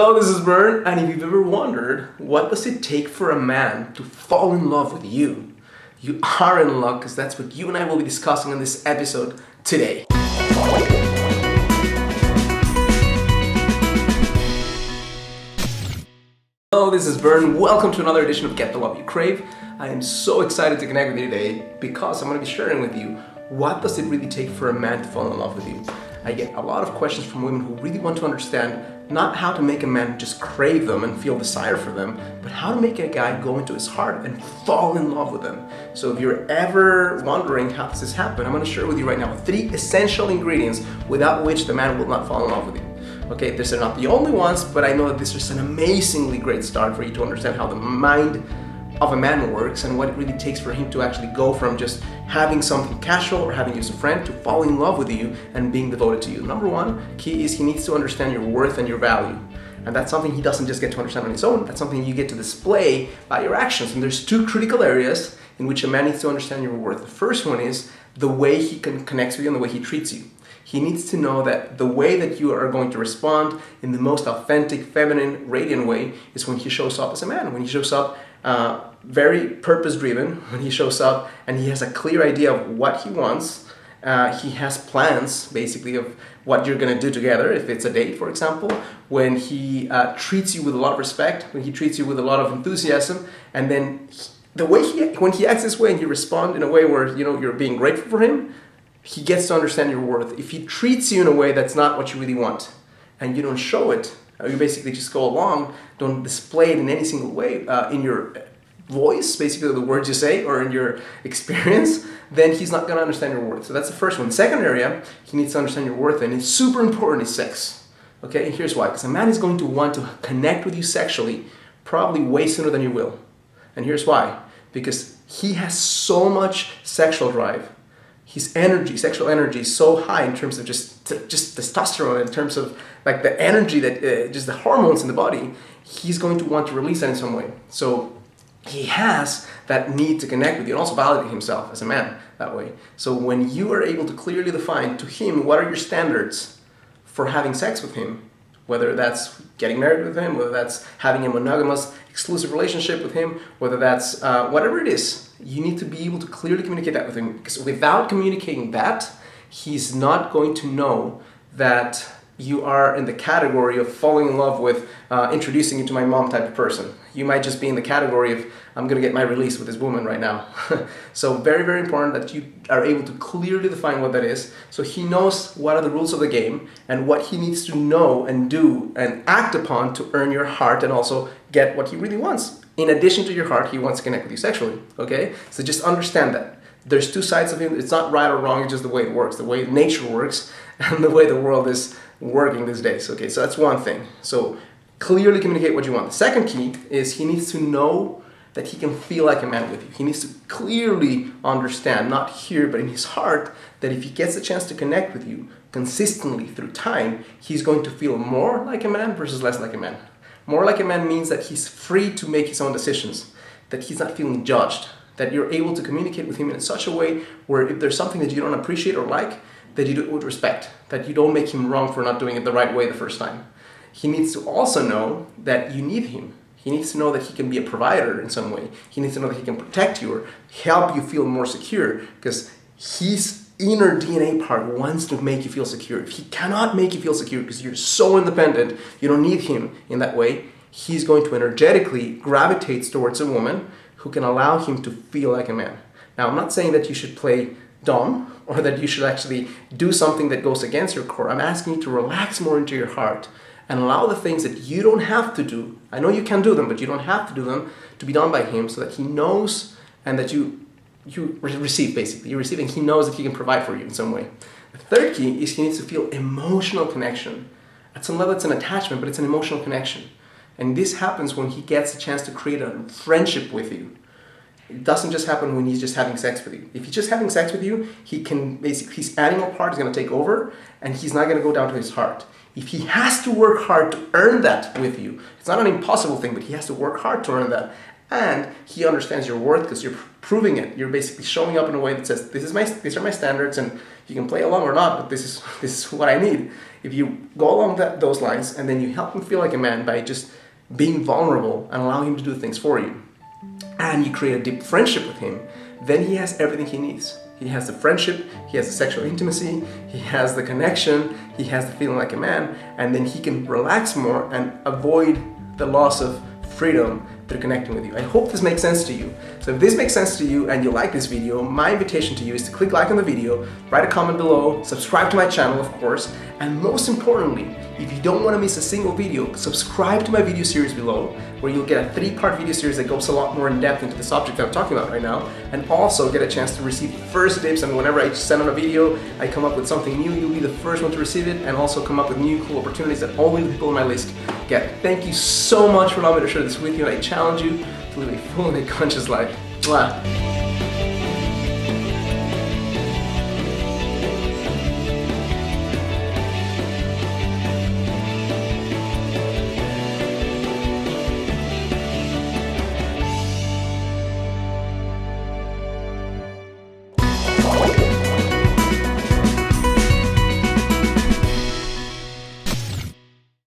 Hello, this is Bern, and if you've ever wondered what does it take for a man to fall in love with you, you are in luck, because that's what you and I will be discussing in this episode today. Hello, this is Bern. Welcome to another edition of Get the Love You Crave. I am so excited to connect with you today because I'm going to be sharing with you what does it really take for a man to fall in love with you. I get a lot of questions from women who really want to understand not how to make a man just crave them and feel desire for them, but how to make a guy go into his heart and fall in love with them. So if you're ever wondering how does this happen, I'm going to share with you right now 3 essential ingredients without which the man will not fall in love with you. Okay, these are not the only ones, but I know that this is an amazingly great start for you to understand how the mind of a man works and what it really takes for him to actually go from just having something casual or having you as a friend to falling in love with you and being devoted to you. Number 1 key is he needs to understand your worth and your value. And that's something he doesn't just get to understand on his own, that's something you get to display by your actions. And there's 2 critical areas in which a man needs to understand your worth. The first one is the way he connects with you and the way he treats you. He needs to know that the way that you are going to respond in the most authentic, feminine, radiant way is when he shows up as a man, when he shows up very purpose-driven, when he shows up and he has a clear idea of what he wants. He has plans, basically, of what you're going to do together, if it's a date, for example, when he treats you with a lot of respect, when he treats you with a lot of enthusiasm, and then when he acts this way and you respond in a way where you're being grateful for him, he gets to understand your worth. If he treats you in a way that's not what you really want, and you don't show it, you basically just go along, don't display it in any single way in your voice, basically the words you say, or in your experience, then he's not going to understand your worth. So that's the first one. Second area, he needs to understand your worth, and it's super important, is sex. Okay, and here's why. Because a man is going to want to connect with you sexually probably way sooner than you will. And here's why. Because he has so much sexual drive. His energy, sexual energy, is so high in terms of just testosterone, in terms of like the energy that just the hormones in the body. He's going to want to release that in some way. So he has that need to connect with you and also validate himself as a man that way. So when you are able to clearly define to him what are your standards for having sex with him, whether that's getting married with him, whether that's having a monogamous exclusive relationship with him, whether that's whatever it is, you need to be able to clearly communicate that with him, because without communicating that, he's not going to know that you are in the category of falling in love with introducing you to my mom type of person. You might just be in the category of I'm going to get my release with this woman right now. So very, very important that you are able to clearly define what that is, so he knows what are the rules of the game and what he needs to know and do and act upon to earn your heart and also get what he really wants. In addition to your heart, he wants to connect with you sexually. Okay? So just understand that. There's 2 sides of him. It's not right or wrong, it's just the way it works, the way nature works, and the way the world is working these days. Okay, so that's one thing. So clearly communicate what you want. The second key is he needs to know that he can feel like a man with you. He needs to clearly understand, not here, but in his heart, that if he gets a chance to connect with you consistently through time, he's going to feel more like a man versus less like a man. More like a man means that he's free to make his own decisions, that he's not feeling judged, that you're able to communicate with him in such a way where if there's something that you don't appreciate or like, that you do it with respect, that you don't make him wrong for not doing it the right way the first time. He needs to also know that you need him. He needs to know that he can be a provider in some way. He needs to know that he can protect you or help you feel more secure, because his inner DNA part wants to make you feel secure. If he cannot make you feel secure because you're so independent, you don't need him in that way, he's going to energetically gravitate towards a woman who can allow him to feel like a man. Now, I'm not saying that you should play dumb or that you should actually do something that goes against your core. I'm asking you to relax more into your heart and allow the things that you don't have to do. I know you can do them, but you don't have to do them, to be done by him, so that he knows and that you receive, basically. You receive and he knows that he can provide for you in some way. The third key is he needs to feel emotional connection. At some level it's an attachment, but it's an emotional connection. And this happens when he gets a chance to create a friendship with you. It doesn't just happen when he's just having sex with you. If he's just having sex with you, he can basically, his animal part is going to take over and he's not going to go down to his heart. If he has to work hard to earn that with you, it's not an impossible thing, but he has to work hard to earn that. And he understands your worth because you're proving it. You're basically showing up in a way that says, these are my standards, and you can play along or not, but this is what I need. If you go along those lines, and then you help him feel like a man by just being vulnerable and allowing him to do things for you, and you create a deep friendship with him, then he has everything he needs. He has the friendship, he has the sexual intimacy, he has the connection, he has the feeling like a man, and then he can relax more and avoid the loss of freedom through connecting with you. I hope this makes sense to you. So if this makes sense to you and you like this video, my invitation to you is to click like on the video, write a comment below, subscribe to my channel, of course, and most importantly, if you don't want to miss a single video, subscribe to my video series below, where you'll get a 3-part video series that goes a lot more in depth into the subject that I'm talking about right now, and also get a chance to receive first dibs. And whenever I send out a video, I come up with something new, you'll be the first one to receive it, and also come up with new cool opportunities that only the people on my list get. Thank you so much for allowing me to share this with you, and I challenge you to live a full and conscious life. Mwah.